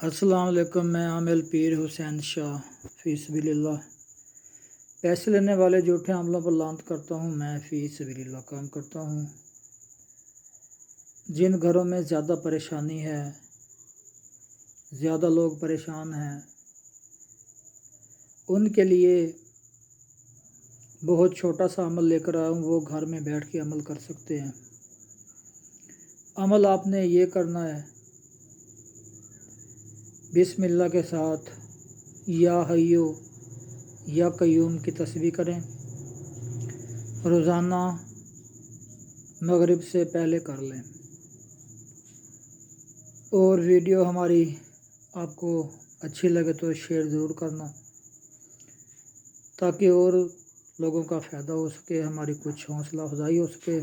अस्सलाम वालेकुम। मैं आमिल पीर हुसैन शाह फ़ी सबीलिल्लाह पैसे लेने वाले झूठे अमलों पर लानत करता हूँ। मैं फ़ी सबीलिल्लाह काम करता हूँ। जिन घरों में ज़्यादा परेशानी है, ज़्यादा लोग परेशान हैं, उनके लिए बहुत छोटा सा अमल लेकर आया हूँ। वो घर में बैठ के अमल कर सकते हैं। अमल आपने ये करना है, बिस्मिल्लाह के साथ या हय्यो या कय्यूम की तस्बीह करें। रोज़ाना मगरिब से पहले कर लें। और वीडियो हमारी आपको अच्छी लगे तो शेयर ज़रूर करना, ताकि और लोगों का फ़ायदा हो सके, हमारी कुछ हौसला अफजाई हो सके।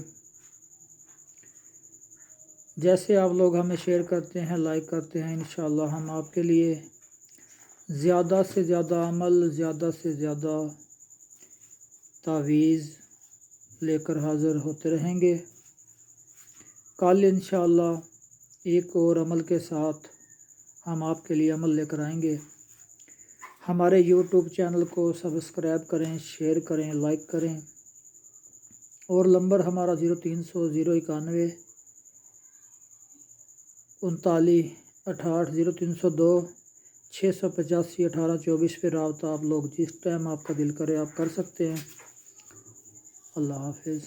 जैसे आप लोग हमें शेयर करते हैं, लाइक करते हैं, इंशाअल्लाह हम आपके लिए ज़्यादा से ज़्यादा अमल, ज़्यादा से ज़्यादा तावीज़ लेकर हाज़िर होते रहेंगे। कल इंशाअल्लाह एक और अमल के साथ हम आपके लिए अमल लेकर आएंगे। हमारे यूट्यूब चैनल को सब्सक्राइब करें, शेयर करें, लाइक करें। और नंबर हमारा 0300 091 39 68 0302 685 1824 पे रब्ता आप लोग जिस टाइम आपका दिल करे आप कर सकते हैं। अल्लाह हाफिज़।